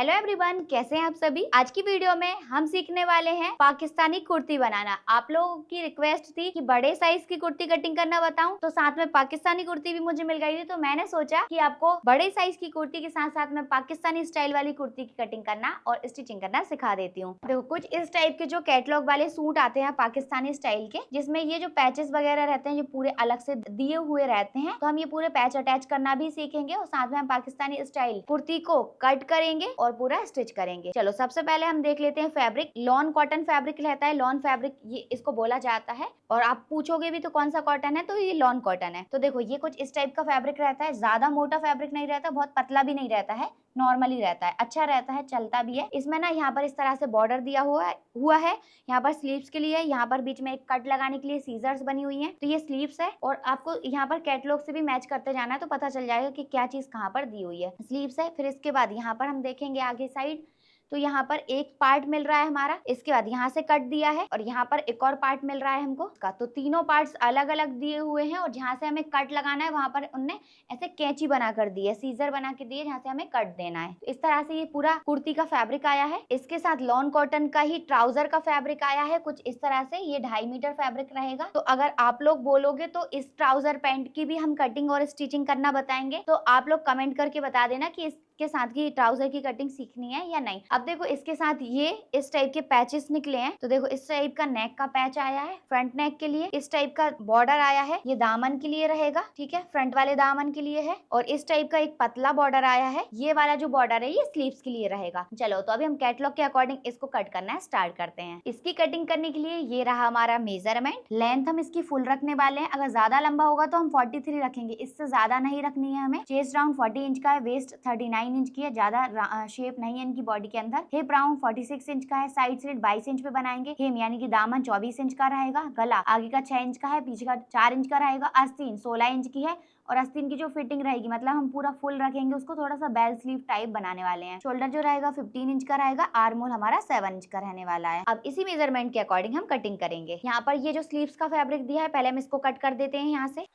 Hello everyone, कैसे हैं आप सभी। आज की वीडियो में हम सीखने वाले हैं पाकिस्तानी कुर्ती बनाना। आप लोगों की रिक्वेस्ट थी कि बड़े साइज की कुर्ती कटिंग करना बताऊं, तो साथ में पाकिस्तानी कुर्ती भी मुझे मिल गई थी, तो मैंने सोचा कि आपको बड़े साइज की कुर्ती के साथ साथ में पाकिस्तानी स्टाइल वाली कुर्ती की कटिंग करना और स्टिचिंग करना सिखा देती हूँ। देखो, कुछ इस टाइप के जो कैटलॉग वाले सूट आते हैं पाकिस्तानी स्टाइल के, जिसमें ये जो पैचेस वगैरह रहते हैं ये पूरे अलग से दिए हुए रहते हैं, तो हम ये पूरे पैच अटैच करना भी सीखेंगे और साथ में हम पाकिस्तानी स्टाइल कुर्ती को कट करेंगे और पूरा स्टिच करेंगे। चलो, सबसे पहले हम देख लेते हैं फैब्रिक। लॉन कॉटन फैब्रिक रहता है, लॉन फैब्रिक ये इसको बोला जाता है। और आप पूछोगे भी तो कौन सा कॉटन है, तो ये लॉन कॉटन है। तो देखो, ये कुछ इस टाइप का फैब्रिक रहता है। ज्यादा मोटा फैब्रिक नहीं रहता, बहुत पतला भी नहीं रहता है, नॉर्मली रहता है, अच्छा रहता है, चलता भी है। इसमें ना यहाँ पर इस तरह से बॉर्डर दिया हुआ है। यहाँ पर स्लीव्स के लिए, यहाँ पर बीच में एक कट लगाने के लिए सीजर्स बनी हुई है, तो ये स्लीव्स है। और आपको यहाँ पर कैटलॉग से भी मैच करते जाना है, तो पता चल जाएगा कि क्या चीज कहाँ पर दी हुई है। स्लीव्स है। फिर इसके बाद यहाँ पर हम देखेंगे आगे साइड, तो यहाँ पर एक पार्ट मिल रहा है हमारा। इसके बाद यहाँ से कट दिया है और यहाँ पर एक और पार्ट मिल रहा है हमको का। तो तीनों पार्ट्स अलग अलग दिए हुए हैं और जहाँ से हमें कट लगाना है वहां पर उनने ऐसे कैंची बना कर दी है, सीजर बना के दिए जहाँ से हमें कट देना है। तो इस तरह से ये पूरा कुर्ती का फैब्रिक आया है। इसके साथ लॉन कॉटन का ही ट्राउजर का फैब्रिक आया है कुछ इस तरह से। ये 2.5 मीटर फैब्रिक रहेगा। तो अगर आप लोग बोलोगे तो इस ट्राउजर पैंट की भी हम कटिंग और स्टिचिंग करना बताएंगे, तो आप लोग कमेंट करके बता देना कि के साथ की ट्राउजर की कटिंग सीखनी है या नहीं। अब देखो, इसके साथ ये इस टाइप के पैचेस निकले हैं। तो देखो, इस टाइप का नेक का पैच आया है फ्रंट नेक के लिए। इस टाइप का बॉर्डर आया है, ये दामन के लिए रहेगा, ठीक है, फ्रंट वाले दामन के लिए है। और इस टाइप का एक पतला बॉर्डर आया है, ये वाला जो बॉर्डर है ये स्लीव्स के लिए रहेगा। चलो, तो अभी हम कैटलॉग के अकॉर्डिंग इसको कट करना है स्टार्ट करते हैं। इसकी कटिंग करने के लिए ये रहा हमारा मेजरमेंट। लेंथ हम इसकी फुल रखने वाले हैं। अगर ज्यादा लंबा होगा तो हम 43 रखेंगे, इससे ज्यादा नहीं रखनी है हमें। चेस्ट राउंड 40 इंच का है, वेस्ट 39 इंच की है, ज्यादा शेप नहीं है इनकी बॉडी के अंदर। हिप राउंड 46 इंच का है, साइड स्लिट 22 इंच पे बनाएंगे। हेम यानी कि दामन 24 इंच का रहेगा। गला आगे का 6 इंच का है, पीछे का 4 इंच का रहेगा। आस्तीन 16 इंच की है और आस्तीन की जो फिटिंग रहेगी, मतलब हम पूरा फुल रखेंगे उसको, थोड़ा सा बेल स्लीव टाइप बनाने वाले हैं। शोल्डर जो रहेगा 15 इंच का रहेगा। आर्म होल हमारा 7 इंच का रहने वाला है। अब इसी मेजरमेंट के अकॉर्डिंग हम कटिंग करेंगे। यहाँ पर ये जो स्लीव्स का फैब्रिक दिया है, पहले हम इसको कट कर देते हैं। यहाँ से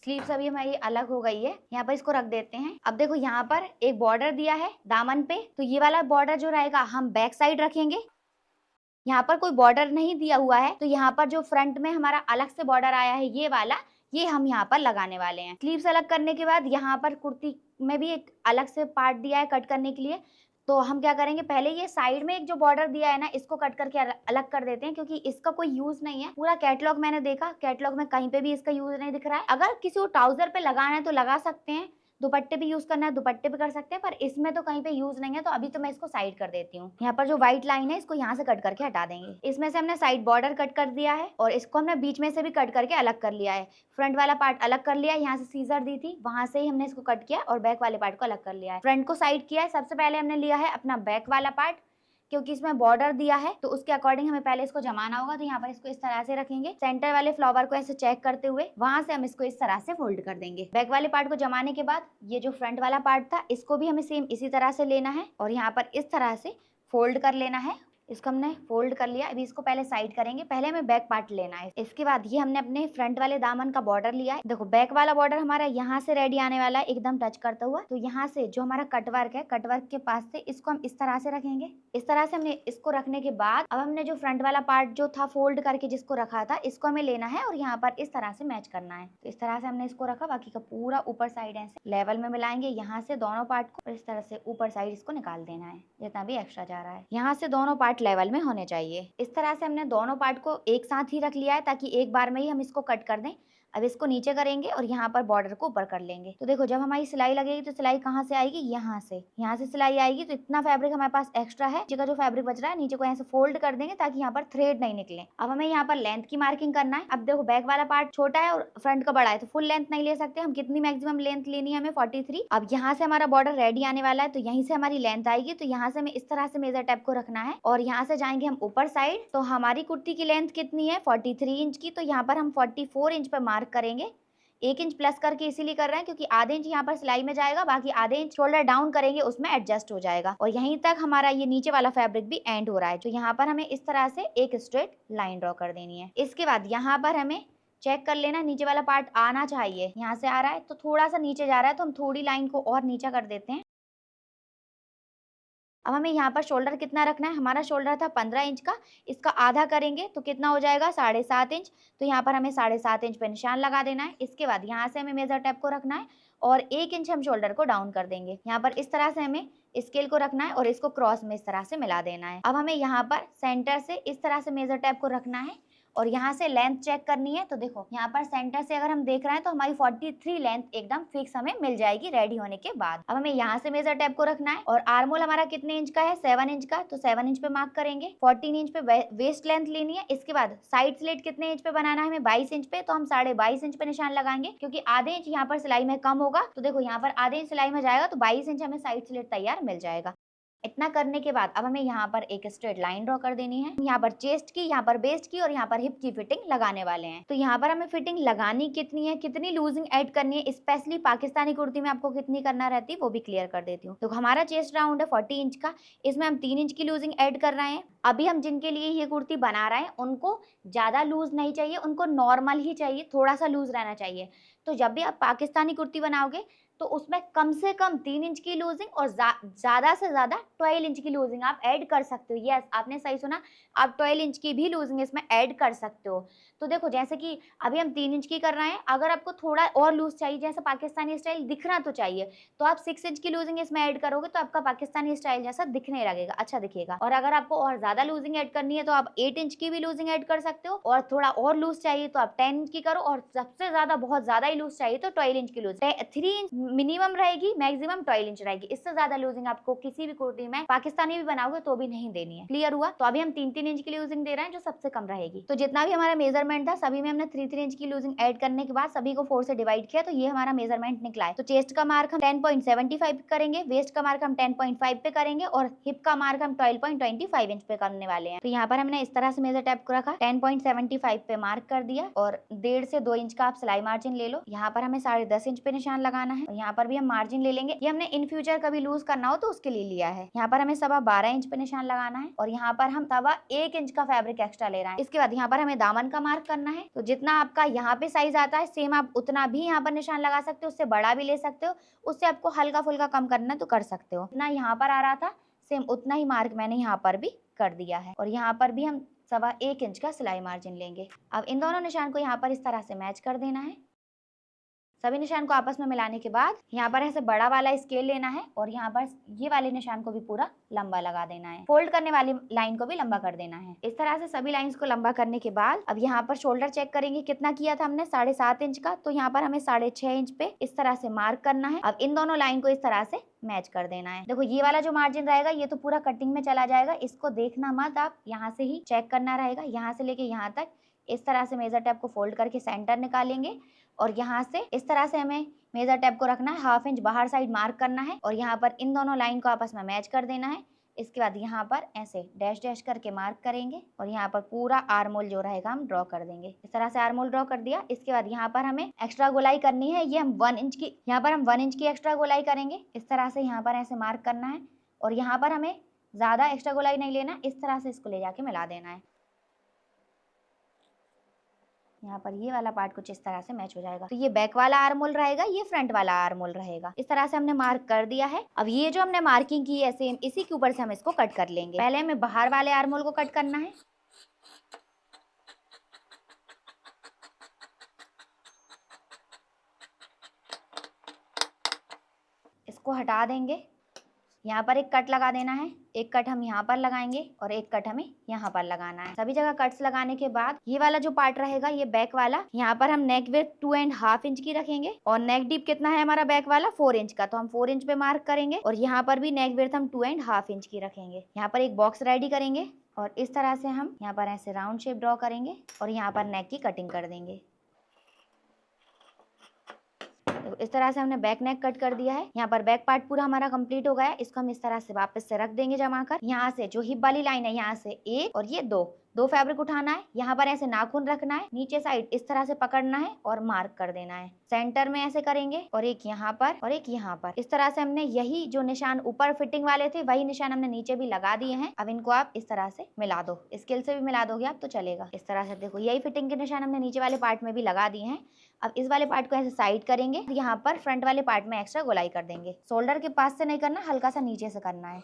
स्लीव्स अभी हमारी अलग हो गई है, यहाँ पर इसको रख देते हैं। अब देखो, यहाँ पर एक बॉर्डर दिया है दामन पे, तो ये वाला बॉर्डर जो रहेगा हम बैक साइड रखेंगे। यहाँ पर कोई बॉर्डर नहीं दिया हुआ है, तो यहाँ पर जो फ्रंट में हमारा अलग से बॉर्डर आया है ये वाला, ये हम यहाँ पर लगाने वाले हैं। स्लीव्स अलग करने के बाद यहाँ पर कुर्ती में भी एक अलग से पार्ट दिया है कट करने के लिए। तो हम क्या करेंगे, पहले ये साइड में एक जो बॉर्डर दिया है ना, इसको कट करके अलग कर देते हैं, क्योंकि इसका कोई यूज नहीं है। पूरा कैटलॉग मैंने देखा, कैटलॉग में कहीं पे भी इसका यूज नहीं दिख रहा है। अगर किसी को ट्राउजर पे लगाना है तो लगा सकते हैं, दुपट्टे भी यूज करना है दुपट्टे पे कर सकते हैं, पर इसमें तो कहीं पे यूज नहीं है। तो अभी तो मैं इसको साइड कर देती हूँ। यहाँ पर जो व्हाइट लाइन है इसको यहाँ से कट करके हटा देंगे। इसमें से हमने साइड बॉर्डर कट कर दिया है और इसको हमने बीच में से भी कट करके अलग कर लिया है। फ्रंट वाला पार्ट अलग कर लिया है, यहाँ से सीजर दी थी वहां से ही हमने इसको कट किया और बैक वाले पार्ट को अलग कर लिया है। फ्रंट को साइड किया है। सबसे पहले हमने लिया है अपना बैक वाला पार्ट, क्योंकि इसमें बॉर्डर दिया है तो उसके अकॉर्डिंग हमें पहले इसको जमाना होगा। तो यहाँ पर इसको इस तरह से रखेंगे, सेंटर वाले फ्लावर को ऐसे चेक करते हुए वहां से हम इसको इस तरह से फोल्ड कर देंगे। बैक वाले पार्ट को जमाने के बाद ये जो फ्रंट वाला पार्ट था इसको भी हमें सेम इसी तरह से लेना है और यहाँ पर इस तरह से फोल्ड कर लेना है। इसको हमने फोल्ड कर लिया। अभी इसको पहले साइड करेंगे, पहले हमें बैक पार्ट लेना है। इसके बाद ये हमने अपने फ्रंट वाले दामन का बॉर्डर लिया है। देखो, बैक वाला बॉर्डर हमारा यहाँ से रेडी आने वाला है, एकदम टच करता हुआ। तो यहाँ से जो हमारा कटवर्क है, कटवर्क के पास से इसको हम इस तरह से रखेंगे। इस तरह से हमने इसको रखने के बाद अब हमने जो फ्रंट वाला पार्ट जो था फोल्ड करके जिसको रखा था, इसको हमें लेना है और यहाँ पर इस तरह से मैच करना है। तो इस तरह से हमने इसको रखा, बाकी का पूरा ऊपर साइड ऐसे लेवल में मिलाएंगे। यहाँ से दोनों पार्ट को इस तरह से ऊपर साइड इसको निकाल देना है, जितना भी एक्स्ट्रा जा रहा है। यहाँ से दोनों पार्ट लेवल में होने चाहिए। इस तरह से हमने दोनों पार्ट को एक साथ ही रख लिया है, ताकि एक बार में ही हम इसको कट कर दें। अब इसको नीचे करेंगे और यहाँ पर बॉर्डर को ऊपर कर लेंगे। तो देखो, जब हमारी सिलाई लगेगी तो सिलाई कहाँ से आएगी, यहाँ से सिलाई आएगी। तो इतना फैब्रिक हमारे पास एक्स्ट्रा है, नीचे का जो फैब्रिक बच रहा है नीचे को ऐसे फोल्ड कर देंगे ताकि यहाँ पर थ्रेड नहीं निकले। अब हमें यहाँ पर लेंथ की मार्किंग करना है। अब देखो, बैक वाला पार्ट छोटा है और फ्रंट का बड़ा है, तो फुल लेंथ नहीं ले सकते हम। कितनी मैक्सिमम लेंथ लेनी है हमें, 43। अब यहाँ से हमारा बॉर्डर रेडी आने वाला है, तो यहीं से हमारी लेंथ आएगी। तो यहाँ से हमें इस तरह से मेजर टेप को रखना है और यहाँ से जाएंगे हम ऊपर साइड। तो हमारी कुर्ती की लेंथ कितनी है, 43 इंच की। तो यहाँ पर हम 44 इंच पर मार्क करेंगे। 1 इंच प्लस करके इसीलिए कर रहे हैं क्योंकि आधे इंच यहाँ पर सिलाई में जाएगा, बाकी आधे इंच शोल्डर डाउन करेंगे उसमें एडजस्ट हो जाएगा। और यहीं तक हमारा ये नीचे वाला फैब्रिक भी एंड हो रहा है। तो यहाँ पर हमें इस तरह से एक स्ट्रेट लाइन ड्रॉ कर देनी है। इसके बाद यहाँ पर हमें चेक कर लेना, नीचे वाला पार्ट आना चाहिए। यहाँ से आ रहा है तो थोड़ा सा नीचे जा रहा है, तो हम थोड़ी लाइन को और नीचे कर देते हैं। अब हमें यहाँ पर शोल्डर कितना रखना है, हमारा शोल्डर था 15 इंच का, इसका आधा करेंगे तो कितना हो जाएगा 7.5 इंच। तो यहाँ पर हमें 7.5 इंच पे निशान लगा देना है। इसके बाद यहाँ से हमें मेजर टेप को रखना है और 1 इंच हम शोल्डर को डाउन कर देंगे। यहाँ पर इस तरह से हमें स्केल को रखना है और इसको क्रॉस में इस तरह से मिला देना है। अब हमें यहाँ पर सेंटर से इस तरह से मेजर टेप को रखना है और यहाँ से लेंथ चेक करनी है। तो देखो यहाँ पर सेंटर से अगर हम देख रहे हैं तो हमारी 43 लेंथ एकदम फिक्स हमें मिल जाएगी रेडी होने के बाद। अब हमें यहाँ से मेजर टेप को रखना है और आर्मोल हमारा कितने इंच का है, 7 इंच का, तो 7 इंच पे मार्क करेंगे। 14 इंच पे वेस्ट लेंथ लेनी है। इसके बाद साइड स्लिट कितने इंच पे बनाना है हमें, 22 इंच पे, तो हम 22.5 इंच पे निशान लगाएंगे क्योंकि आधे इंच यहाँ पर सिलाई में कम होगा। तो देखो यहाँ पर आधे इंच सिलाई में जाएगा तो 22 इंच हमें साइड स्लिट तैयार मिल जाएगा। इतना करने के बाद अब हमें यहाँ पर एक स्ट्रेट लाइन ड्रॉ कर देनी है। यहाँ पर चेस्ट की, यहाँ पर वेस्ट की और यहाँ पर हिप की फिटिंग लगाने वाले हैं। तो यहाँ पर हमें फिटिंग लगानी कितनी है, कितनी लूजिंग ऐड करनी है, स्पेशली पाकिस्तानी कुर्ती में आपको कितनी करना रहती है वो भी क्लियर कर देती हूँ। तो हमारा चेस्ट राउंड है 40 इंच का, इसमें हम 3 इंच की लूजिंग ऐड कर रहे हैं। अभी हम जिनके लिए ये कुर्ती बना रहे हैं उनको ज्यादा लूज नहीं चाहिए, उनको नॉर्मल ही चाहिए, थोड़ा सा लूज रहना चाहिए। तो जब भी आप पाकिस्तानी कुर्ती बनाओगे तो उसमें कम से कम 3 इंच की लूजिंग और ज्यादा से ज्यादा 12 इंच की लूजिंग आप ऐड कर सकते हो। यस, आपने सही सुना, आप 12 इंच की भी लूजिंग इसमें ऐड कर सकते हो। तो देखो जैसे कि अभी हम 3 इंच की कर रहे हैं, अगर आपको थोड़ा और लूज चाहिए, जैसे पाकिस्तानी स्टाइल दिखना तो चाहिए, तो आप 6 इंच की लूजिंग इसमें ऐड करोगे तो आपका पाकिस्तानी स्टाइल जैसा दिखने लगेगा, अच्छा दिखेगा। और अगर आपको और ज्यादा लूजिंग ऐड करनी है तो आप 8 इंच की भी लूजिंग ऐड कर सकते हो, और थोड़ा और लूज चाहिए तो आप 10 इंच की करो, और सबसे ज्यादा बहुत ज्यादा ही लूज चाहिए तो 12 इंच की लूज। 3 इंच मिनिमम रहेगी, मैक्सिमम 12 इंच रहेगी। इससे ज्यादा लूजिंग आपको किसी भी कुर्ती में पाकिस्तानी भी बनाओगे तो भी नहीं देनी है। क्लियर हुआ? तो अभी हम 3-3 इंच की लूजिंग दे रहे हैं जो सबसे कम रहेगी। तो जितना भी हमारा मेजरमेंट था सभी में हमने 3-3 इंच की लूजिंग ऐड करने के बाद सभी को 4 से डिवाइड किया, तो ये हमारा मेजरमेंट निकला है। तो चेस्ट का मार्क हम 10.75 करेंगे, वेस्ट का मार्क हम 10.5 पे करेंगे और हिप का मार्क हम 12.25 इंच पे करने वाले हैं। तो यहाँ पर हमने इस तरह से मेजर टेप को रखा, 10.75 पे मार्क कर दिया और 1.5 से 2 इंच का आप सिलाई मार्जिन ले लो। यहाँ पर हमें 10.5 इंच पे निशान लगाना है और यहाँ पर भी हम मार्जिन ले लेंगे। ये हमने इन फ्यूचर कभी लूज करना हो तो उसके लिए लिया है। यहाँ पर हमें 12.25 इंच पे निशान लगाना है और यहाँ पर हम 1.25 इंच का फैब्रिक एक्स्ट्रा ले रहे हैं। इसके बाद यहाँ पर हमें दामन का मार्क करना है। तो जितना आपका यहाँ पे साइज आता है सेम आप उतना भी यहाँ पर निशान लगा सकते हो, उससे बड़ा भी ले सकते हो, उससे आपको हल्का फुल्का कम करना है तो कर सकते हो। इतना यहाँ पर आ रहा था सेम उतना ही मार्क मैंने यहाँ पर भी कर दिया है और यहाँ पर भी हम 1.25 इंच का सिलाई मार्जिन लेंगे। अब इन दोनों निशान को यहाँ पर इस तरह से मैच कर देना है। सभी निशान को आपस में मिलाने के बाद यहाँ पर ऐसे बड़ा वाला स्केल लेना है और यहाँ पर ये वाले निशान को भी पूरा लंबा लगा देना है। फोल्ड करने वाली लाइन को भी लंबा कर देना है। इस तरह से सभी लाइंस को लंबा करने के बाद अब यहाँ पर शोल्डर चेक करेंगे कितना किया था हमने, 7.5 इंच का, तो यहाँ पर हमें 6.5 इंच पे इस तरह से मार्क करना है। अब इन दोनों लाइन को इस तरह से मैच कर देना है। देखो ये वाला जो मार्जिन रहेगा ये तो पूरा कटिंग में चला जाएगा, इसको देखना मत, आप यहाँ से ही चेक करना रहेगा। यहाँ से लेके यहाँ तक इस तरह से मेजर टेप को फोल्ड करके सेंटर निकालेंगे और यहाँ से इस तरह से हमें मेजर टेप को रखना है, 1/2 इंच बाहर साइड मार्क करना है और यहाँ पर इन दोनों लाइन को आपस में मैच कर देना है। इसके बाद यहाँ पर ऐसे डैश डैश करके मार्क करेंगे और यहाँ पर पूरा आर्मोल जो रहेगा हम ड्रॉ कर देंगे। इस तरह से आर्मोल ड्रॉ कर दिया। इसके बाद यहाँ पर हमें एक्स्ट्रा गोलाई करनी है, ये हम 1 इंच की, यहाँ पर हम 1 इंच की एक्स्ट्रा गोलाई करेंगे। इस तरह से यहाँ पर ऐसे मार्क करना है और यहाँ पर हमें ज्यादा एक्स्ट्रा गोलाई नहीं लेना, इस तरह से इसको ले जाके मिला देना है। यहाँ पर ये वाला पार्ट कुछ इस तरह से मैच हो जाएगा। तो ये बैक वाला आर्मोल रहेगा, ये फ्रंट वाला आर्मोल रहेगा। इस तरह से हमने मार्क कर दिया है। अब ये जो हमने मार्किंग की है सेम इसी के ऊपर से हम इसको कट कर लेंगे। पहले हमें बाहर वाले आर्मोल को कट करना है। इसको हटा देंगे, यहाँ पर एक कट लगा देना है, एक कट हम यहाँ पर लगाएंगे और एक कट हमें यहाँ पर लगाना है। सभी जगह कट्स लगाने के बाद ये वाला जो पार्ट रहेगा ये बैक वाला, यहाँ पर हम नेक विड्थ 2.5 इंच की रखेंगे और नेक डीप कितना है हमारा बैक वाला 4 इंच का, तो हम 4 इंच पे मार्क करेंगे और यहाँ पर भी नेक विड्थ हम 2.5 इंच की रखेंगे। यहाँ पर एक बॉक्स रेडी करेंगे और इस तरह से हम यहाँ पर ऐसे राउंड शेप ड्रॉ करेंगे और यहाँ पर नेक की कटिंग कर देंगे। तो इस तरह से हमने बैक नेक कट कर दिया है। यहाँ पर बैक पार्ट पूरा हमारा कंप्लीट हो गया है। इसको हम इस तरह से वापस से रख देंगे जमा कर। यहाँ से जो हिप वाली लाइन है यहाँ से एक और ये दो फैब्रिक उठाना है। यहाँ पर ऐसे नाखून रखना है, नीचे साइड इस तरह से पकड़ना है और मार्क कर देना है। सेंटर में ऐसे करेंगे और एक यहाँ पर और एक यहाँ पर। इस तरह से हमने यही जो निशान ऊपर फिटिंग वाले थे वही निशान हमने नीचे भी लगा दिए हैं। अब इनको आप इस तरह से मिला दो, स्केल से भी मिला दोगे आप तो चलेगा। इस तरह से देखो यही फिटिंग के निशान हमने नीचे वाले पार्ट में भी लगा दिए हैं। अब इस वाले पार्ट को ऐसे साइड करेंगे, यहाँ पर फ्रंट वाले पार्ट में एक्स्ट्रा गोलाई कर देंगे। शोल्डर के पास से नहीं करना, हल्का सा नीचे से करना है।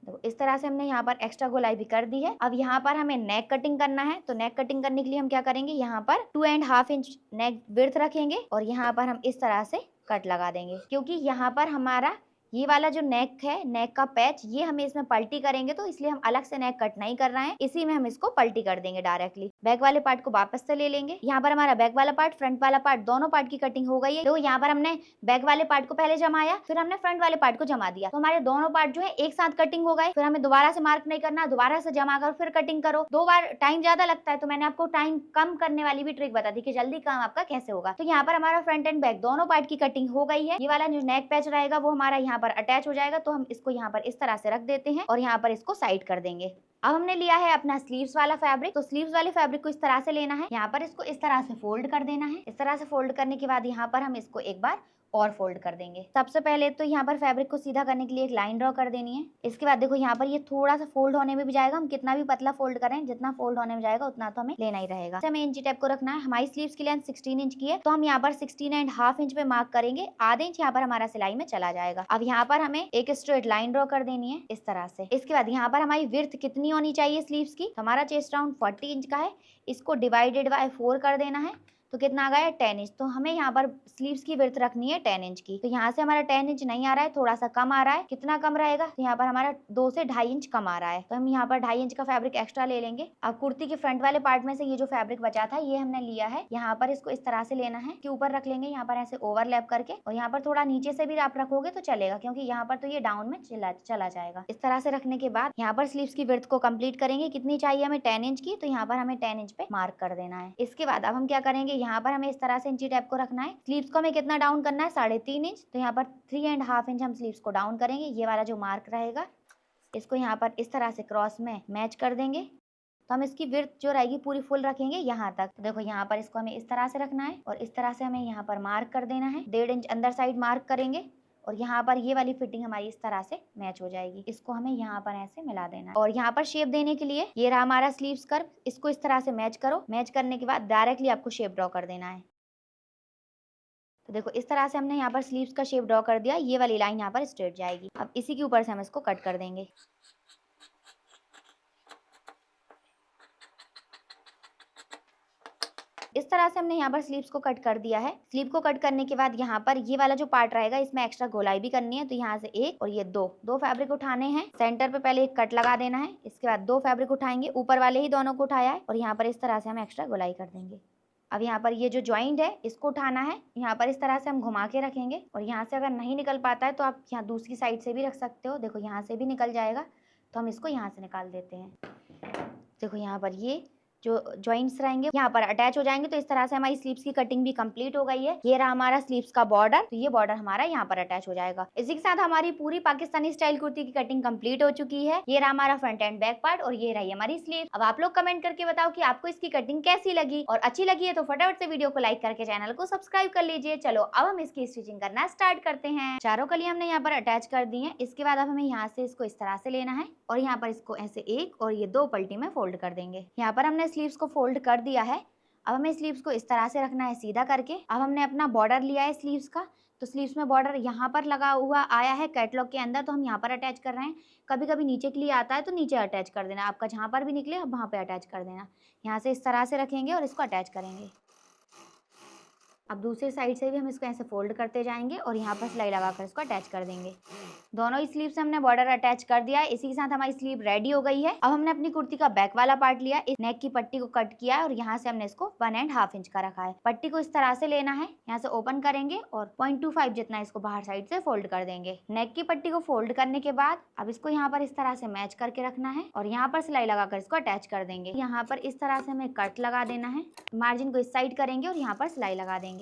देखो इस तरह से हमने यहाँ पर एक्स्ट्रा गोलाई भी कर दी है। अब यहाँ पर हमें नेक कटिंग करना है, तो नेक कटिंग करने के लिए हम क्या करेंगे, यहाँ पर 2.5 इंच नेक विड्थ रखेंगे और यहाँ पर हम इस तरह से कट लगा देंगे, क्योंकि यहाँ पर हमारा ये वाला जो नेक है, नेक का पैच, ये हमें इसमें पलटी करेंगे, तो इसलिए हम अलग से नेक कट नहीं कर रहे हैं, इसी में हम इसको पलटी कर देंगे डायरेक्टली। बैक वाले पार्ट को वापस से ले लेंगे। यहाँ पर हमारा बैक वाला पार्ट, फ्रंट वाला पार्ट, दोनों पार्ट की कटिंग हो गई है। तो यहाँ पर हमने बैक वाले पार्ट को पहले जमाया, फिर हमने फ्रंट वाले पार्ट को जमा दिया, तो हमारे दोनों पार्ट जो है एक साथ कटिंग हो गए। फिर हमें दोबारा से मार्क नहीं करना, दोबारा से जमा करो फिर कटिंग करो। 2 बार टाइम ज्यादा लगता है, तो मैंने आपको टाइम कम करने वाली भी ट्रिक बता दी कि जल्दी काम आपका कैसे होगा। तो यहाँ पर हमारा फ्रंट एंड बैक दोनों पार्ट की कटिंग हो गई है। ये वाला जो नेक पैच रहेगा वो हमारा यहाँ पर अटैच हो जाएगा, तो हम इसको यहाँ पर इस तरह से रख देते हैं और यहाँ पर इसको साइड कर देंगे। अब हमने लिया है अपना स्लीव्स वाला फैब्रिक, तो स्लीव्स वाले फैब्रिक को इस तरह से लेना है, यहाँ पर इसको इस तरह से फोल्ड कर देना है। इस तरह से फोल्ड करने के बाद यहाँ पर हम इसको एक बार और फोल्ड कर देंगे। सबसे पहले तो यहाँ पर फैब्रिक को सीधा करने के लिए एक लाइन ड्रॉ कर देनी है। इसके बाद देखो यहाँ पर ये थोड़ा सा फोल्ड होने में भी जाएगा, हम कितना भी पतला फोल्ड करें, जितना फोल्ड होने में जाएगा उतना तो हमें लेना ही रहेगा। हमें इंची टेप को रखना है। हमारी स्लीव्स की लेंथ 16 इंच की है, तो हम यहाँ पर 16.5 इंच पे मार्क करेंगे। आधे इंच यहाँ पर हमारा सिलाई में चला जाएगा। अब यहाँ पर हमें एक स्ट्रेट लाइन ड्रॉ कर देनी है इस तरह से। इसके बाद यहाँ पर हमारी विड्थ कितनी होनी चाहिए स्लीव्स की, हमारा चेस्ट राउंड 40 इंच का है, इसको डिवाइडेड बाय 4 कर देना है, तो कितना आ गया 10 इंच। तो हमें यहाँ पर स्लीव्स की विड्थ रखनी है 10 इंच की। तो यहाँ से हमारा 10 इंच नहीं आ रहा है, थोड़ा सा कम आ रहा है। कितना कम रहेगा, तो यहाँ पर हमारा 2 से 2.5 इंच कम आ रहा है, तो हम यहाँ पर 2.5 इंच का फैब्रिक एक्स्ट्रा ले लेंगे। अब कुर्ती के फ्रंट वाले पार्ट में से ये जो फैब्रिक बचा था ये हमने लिया है, यहाँ पर इसको इस तरह से लेना है कि ऊपर रख लेंगे, यहाँ पर ऐसे ओवरलैप करके, और यहाँ पर थोड़ा नीचे से भी आप रखोगे तो चलेगा, क्योंकि यहाँ पर तो ये डाउन में चला जाएगा। इस तरह से रखने के बाद यहाँ पर स्लीव्स की विड्थ को कंप्लीट करेंगे। कितनी चाहिए हमें 10 इंच की, तो यहाँ पर हमें 10 इंच पे मार्क कर देना है। इसके बाद अब हम क्या करेंगे, यहाँ पर हमें इस तरह इंची टैप को रखना है। स्लीव्स को हमें कितना डाउन करना है, 3.5 इंच, तो यहाँ पर 3.5 इंच हम स्लीव्स को डाउन करेंगे। ये वाला जो मार्क रहेगा इसको यहाँ पर इस तरह से क्रॉस में मैच कर देंगे, तो हम इसकी विड्थ जो रहेगी पूरी फुल रखेंगे यहाँ तक। तो देखो यहाँ पर इसको हमें इस तरह से रखना है और इस तरह से हमें यहाँ पर मार्क कर देना है। 1.5 इंच अंदर साइड मार्क करेंगे और यहाँ पर ये वाली फिटिंग हमारी इस तरह से मैच हो जाएगी। इसको हमें यहाँ पर ऐसे मिला देना है और यहाँ पर शेप देने के लिए ये रहा हमारा स्लीव्स कर्व, इसको इस तरह से मैच करो। मैच करने के बाद डायरेक्टली आपको शेप ड्रॉ कर देना है। तो देखो इस तरह से हमने यहाँ पर स्लीव्स का शेप ड्रॉ कर दिया, ये वाली लाइन यहाँ पर स्ट्रेट जाएगी। अब इसी के ऊपर से हम इसको कट कर देंगे। इस तरह से हमने यहाँ पर स्लीव्स को कट कर दिया है। स्लीव को कट करने के बाद यहाँ पर ये वाला जो पार्ट रहेगा इसमें एक्स्ट्रा गोलाई भी करनी है, तो यहाँ से एक और ये दो फैब्रिक उठाने हैं। सेंटर पे पहले एक कट लगा देना है, इसके बाद 2 फैब्रिक उठाएंगे, ऊपर वाले ही दोनों को उठाया है और यहाँ पर इस तरह से हम एक्स्ट्रा गोलाई कर देंगे। अब यहाँ पर ये जो ज्वाइंट है इसको उठाना है, यहाँ पर इस तरह से हम घुमा के रखेंगे और यहाँ से अगर नहीं निकल पाता है तो आप यहाँ दूसरी साइड से भी रख सकते हो। देखो यहाँ से भी निकल जाएगा, तो हम इसको यहाँ से निकाल देते हैं। देखो यहाँ पर ये जो जॉइंट्स रहेंगे यहाँ पर अटैच हो जाएंगे, तो इस तरह से हमारी स्लीव्स की कटिंग भी कंप्लीट हो गई है। ये रहा हमारा स्लीव्स का बॉर्डर, तो ये बॉर्डर हमारा यहाँ पर अटैच हो जाएगा। इसी के साथ हमारी पूरी पाकिस्तानी स्टाइल कुर्ती की कटिंग कंप्लीट हो चुकी है। ये रहा हमारा फ्रंट एंड बैक पार्ट और ये रही हमारी स्लीव। अब आप लोग कमेंट करके बताओ कि आपको इसकी कटिंग कैसी लगी, और अच्छी लगी है तो फटाफट से वीडियो को लाइक करके चैनल को सब्सक्राइब कर लीजिए। चलो अब हम इसकी स्टिचिंग करना स्टार्ट करते हैं। चारों कली हमने यहाँ पर अटैच कर दी है। इसके बाद अब हमें यहाँ से इसको इस तरह से लेना है और यहाँ पर इसको ऐसे एक और ये 2 पलटी में फोल्ड कर देंगे। यहाँ पर हमने स्लीव्स को फोल्ड कर दिया है। अब हमें स्लीव्स को इस तरह से रखना है सीधा करके। अब हमने अपना बॉर्डर लिया है स्लीव्स का, तो स्लीव्स में बॉर्डर यहाँ पर लगा हुआ आया है कैटलॉग के अंदर, तो हम यहाँ पर अटैच कर रहे हैं। कभी कभी नीचे के लिए आता है तो नीचे अटैच कर देना, आपका जहाँ पर भी निकले अब वहाँ पे अटैच कर देना। यहाँ से इस तरह से रखेंगे और इसको अटैच करेंगे। अब दूसरी साइड से भी हम इसको ऐसे फोल्ड करते जाएंगे और यहाँ पर सिलाई लगाकर इसको अटैच कर देंगे। दोनों ही स्लीव से हमने बॉर्डर अटैच कर दिया है। इसी के साथ हमारी स्लीव रेडी हो गई है। अब हमने अपनी कुर्ती का बैक वाला पार्ट लिया, इस नेक की पट्टी को कट किया है और यहाँ से हमने इसको 1.5 इंच का रखा है। पट्टी को इस तरह से लेना है, यहाँ से ओपन करेंगे और 0.25 जितना इसको बाहर साइड से फोल्ड कर देंगे। नेक की पट्टी को फोल्ड करने के बाद अब इसको यहाँ पर इस तरह से मैच करके रखना है और यहाँ पर सिलाई लगाकर इसको अटैच कर देंगे। यहाँ पर इस तरह से हमें कट लगा देना है, मार्जिन को इस साइड करेंगे और यहाँ पर सिलाई लगा देंगे।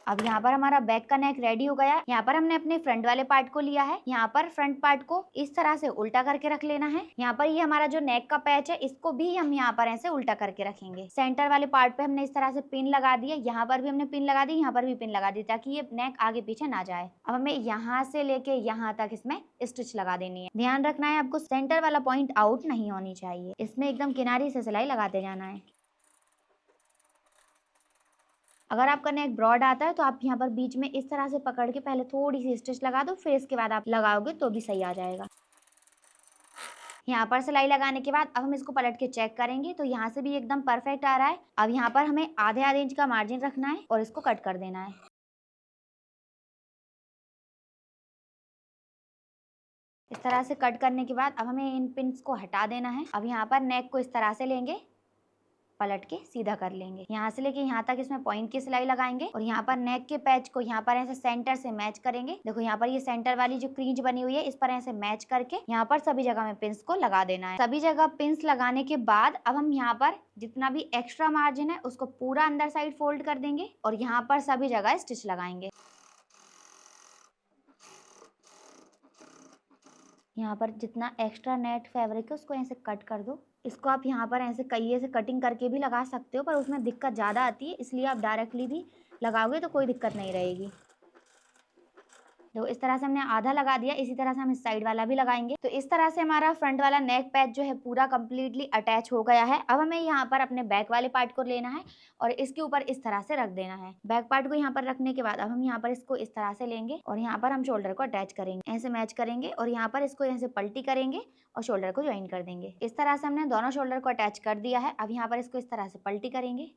अब यहाँ पर हमारा बैक का नेक रेडी हो गया है। यहाँ पर हमने अपने फ्रंट वाले पार्ट को लिया है, यहाँ पर फ्रंट पार्ट को इस तरह से उल्टा करके रख लेना है। यहाँ पर ये हमारा जो नेक का पैच है इसको भी हम यहाँ पर ऐसे उल्टा करके रखेंगे। सेंटर वाले पार्ट पे हमने इस तरह से पिन लगा दी है, यहाँ पर भी हमने पिन लगा दी, यहाँ पर भी पिन लगा दी, ताकि ये नेक आगे पीछे ना जाए। अब हमें यहाँ से लेके यहाँ तक इसमें स्टिच लगा देनी है। ध्यान रखना है आपको सेंटर वाला पॉइंट आउट नहीं होनी चाहिए, इसमें एकदम किनारी से सिलाई लगाते जाना है। अगर आपका नेक ब्रॉड आता है तो आप यहाँ पर बीच में इस तरह से पकड़ के पहले थोड़ी सी स्टिच लगा दो, फिर इसके बाद आप लगाओगे तो भी सही आ जाएगा। यहाँ पर सिलाई लगाने के बाद अब हम इसको पलट के चेक करेंगे तो यहाँ से भी एकदम परफेक्ट आ रहा है। अब यहाँ पर हमें आधे इंच का मार्जिन रखना है और इसको कट कर देना है। इस तरह से कट करने के बाद अब हमें इन पिन्स को हटा देना है। अब यहाँ पर नेक को इस तरह से लेंगे, पलट के सीधा कर लेंगे। यहाँ से लेके यहाँ तक इसमें पॉइंट की सिलाई लगाएंगे और यहाँ पर नेक के पैच को यहाँ पर ऐसे सेंटर से मैच करेंगे। देखो यहाँ पर ये सेंटर वाली जो क्रीज बनी हुई है इस पर ऐसे मैच करके यहाँ पर सभी जगह में पिंस को लगा देना है। सभी जगह पिंस लगाने के बाद अब हम यहाँ पर जितना भी एक्स्ट्रा मार्जिन है उसको पूरा अंदर साइड फोल्ड कर देंगे और यहाँ पर सभी जगह स्टिच लगाएंगे। यहाँ पर जितना एक्स्ट्रा नेट फैब्रिक है उसको ऐसे कट कर दो। इसको आप यहाँ पर ऐसे कईये से कटिंग करके भी लगा सकते हो, पर उसमें दिक्कत ज़्यादा आती है, इसलिए आप डायरेक्टली भी लगाओगे तो कोई दिक्कत नहीं रहेगी। तो इस तरह से हमने आधा लगा दिया, इसी तरह से हम इस साइड वाला भी लगाएंगे। तो इस तरह से हमारा फ्रंट वाला नेक पैच जो है पूरा कंप्लीटली अटैच हो गया है। अब हमें यहाँ पर अपने बैक वाले पार्ट को लेना है और इसके ऊपर इस तरह से रख देना है। बैक पार्ट को यहाँ पर रखने के बाद अब हम यहाँ पर इसको इस तरह से लेंगे और यहाँ पर हम शोल्डर को अटैच करेंगे, ऐसे मैच करेंगे और यहाँ पर इसको ऐसे पलटी करेंगे और शोल्डर को ज्वाइन कर देंगे। इस तरह से हमने दोनों शोल्डर को अटैच कर दिया है। अब यहाँ पर इसको इस तरह से पलटी करेंगे,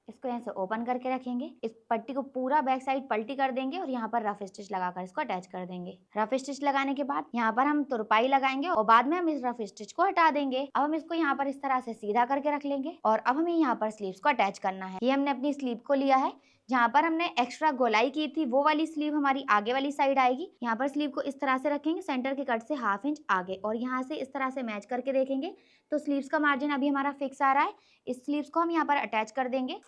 इसको यहाँ से ओपन करके रखेंगे, इस पट्टी को पूरा बैक साइड पलटी कर देंगे और यहाँ पर रफ स्टिच लगाकर इसको अटैच कर देंगे। रफ स्टिच लगाने के बाद यहाँ पर हम तुरपाई लगाएंगे और बाद में हम इस रफ स्टिच को हटा देंगे। अब हम इसको यहाँ पर इस तरह से सीधा करके रख लेंगे और अब हमें यहाँ पर स्लीव्स को अटैच करना है। ये हमने अपनी स्लीव को लिया है, जहाँ पर हमने एक्स्ट्रा गोलाई की थी वो वाली स्लीव हमारी आगे वाली साइड आएगी। यहाँ पर स्लीव को इस तरह से रखेंगे सेंटर के कट से 1/2 इंच आगे और यहाँ से इस तरह से मैच करके देखेंगे तो स्लीव्स का मार्जिन अभी हमारा फिक्स आ रहा है। इस स्लीव्स को हम यहाँ पर अटैच कर देंगे।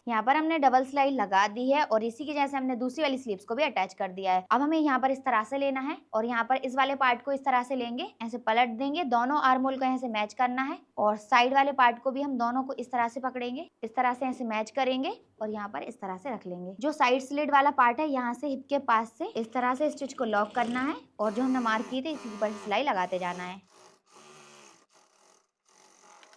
यहाँ पर हमने डबल सिलाई लगा दी है और इसी की जैसे हमने दूसरी वाली स्लीव्स को भी अटैच कर दिया है। अब हमें यहाँ पर इस तरह से लेना है और यहाँ पर इस वाले पार्ट को इस तरह से लेंगे, ऐसे पलट देंगे, दोनों आर्म होल को ऐसे मैच करना है और साइड वाले पार्ट को भी हम दोनों को इस तरह से पकड़ेंगे, इस तरह से ऐसे मैच करेंगे और यहाँ पर इस तरह से रख लेंगे। जो साइड स्लिट वाला पार्ट है यहाँ से हिप के पास से इस तरह से स्टिच को लॉक करना है और जो हमने मार्क की थी इसी पर सिलाई लगाते जाना है।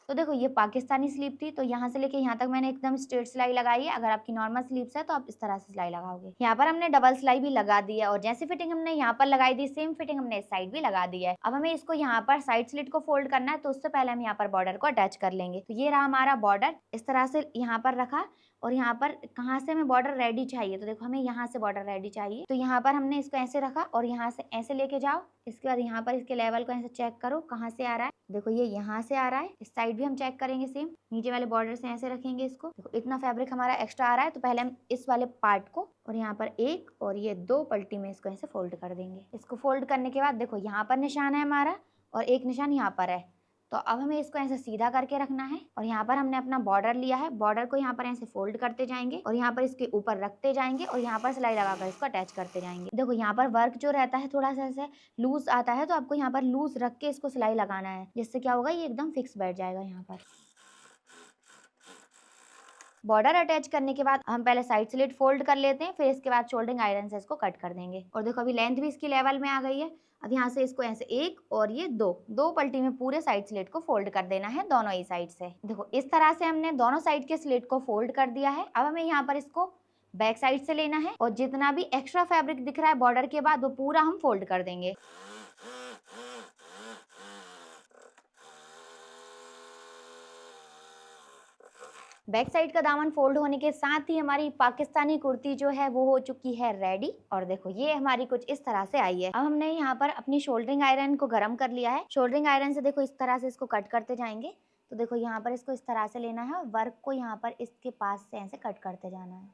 तो देखो ये पाकिस्तानी स्लीव थी, तो यहाँ से लेके यहाँ तक मैंने एकदम स्ट्रेट सिलाई लगाई है। अगर आपकी नॉर्मल स्लीव्स है तो आप इस तरह से सिलाई लगाओगे। यहाँ पर हमने डबल सिलाई भी लगा दी है और जैसी फिटिंग हमने यहाँ पर लगाई थी सेम फिटिंग हमने इस साइड भी लगा दी है। अब हमें इसको यहाँ पर साइड स्लिट को फोल्ड करना है, तो उससे पहले हम यहाँ पर बॉर्डर को अटैच कर लेंगे। तो ये रहा हमारा बॉर्डर, इस तरह से यहाँ पर रखा और यहाँ पर कहाँ से हमें बॉर्डर रेडी चाहिए, तो देखो हमें यहाँ से बॉर्डर रेडी चाहिए, तो यहाँ पर हमने इसको ऐसे रखा और यहाँ से ऐसे लेके जाओ। इसके बाद यहाँ पर इसके लेवल को ऐसे चेक करो कहाँ से आ रहा है। देखो ये यहाँ से आ रहा है, इस साइड भी हम चेक करेंगे सेम, नीचे वाले बॉर्डर से ऐसे रखेंगे इसको। देखो इतना फैब्रिक हमारा एक्स्ट्रा आ रहा है, तो पहले हम इस वाले पार्ट को और यहाँ पर एक और ये 2 पलटी में इसको ऐसे फोल्ड कर देंगे। इसको फोल्ड करने के बाद देखो यहाँ पर निशान है हमारा और एक निशान यहाँ पर है, तो अब हमें इसको ऐसे सीधा करके रखना है और यहाँ पर हमने अपना बॉर्डर लिया है, बॉर्डर को यहाँ पर ऐसे फोल्ड करते जाएंगे और यहाँ पर इसके ऊपर रखते जाएंगे और यहाँ पर सिलाई लगाकर इसको अटैच करते जाएंगे। देखो यहाँ पर वर्क जो रहता है थोड़ा सा ऐसे लूज आता है, तो आपको यहाँ पर लूज रख के इसको सिलाई लगाना है, जिससे क्या होगा ये एकदम फिक्स बैठ जाएगा। यहाँ पर बॉर्डर अटैच करने के बाद हम पहले साइड स्लिट फोल्ड कर लेते हैं, फिर इसके बाद शोल्डरिंग आयरन से इसको कट कर देंगे। और देखो अभी लेंथ भी इसकी लेवल में आ गई है। अब यहाँ से इसको ऐसे एक और ये दो पलटी में पूरे साइड स्लिट को फोल्ड कर देना है दोनों ही साइड से। देखो इस तरह से हमने दोनों साइड के स्लिट को फोल्ड कर दिया है। अब हमें यहाँ पर इसको बैक साइड से लेना है और जितना भी एक्स्ट्रा फैब्रिक दिख रहा है बॉर्डर के बाद वो पूरा हम फोल्ड कर देंगे। बैक साइड का दामन फोल्ड होने के साथ ही हमारी पाकिस्तानी कुर्ती जो है वो हो चुकी है रेडी। और देखो ये हमारी कुछ इस तरह से आई है। अब हमने यहाँ पर अपनी शोल्डरिंग आयरन को गर्म कर लिया है। शोल्डरिंग आयरन से देखो इस तरह से इसको कट करते जाएंगे। तो देखो यहाँ पर इसको इस तरह से लेना है और वर्क को यहाँ पर इसके पास से ऐसे कट करते जाना है।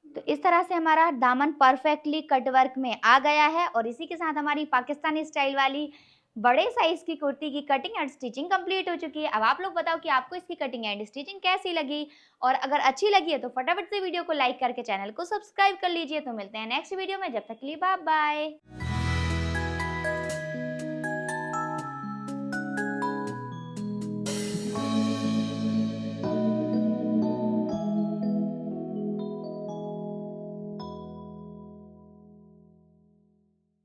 तो इस तरह से हमारा दामन परफेक्टली कट वर्क में आ गया है और इसी के साथ हमारी पाकिस्तानी स्टाइल वाली बड़े साइज की कुर्ती की कटिंग एंड स्टिचिंग कंप्लीट हो चुकी है। अब आप लोग बताओ कि आपको इसकी कटिंग एंड स्टिचिंग कैसी लगी, और अगर अच्छी लगी है तो फटाफट से वीडियो को लाइक करके चैनल को सब्सक्राइब कर लीजिए। तो मिलते हैं नेक्स्ट वीडियो में, जब तक के लिए बाय बाय।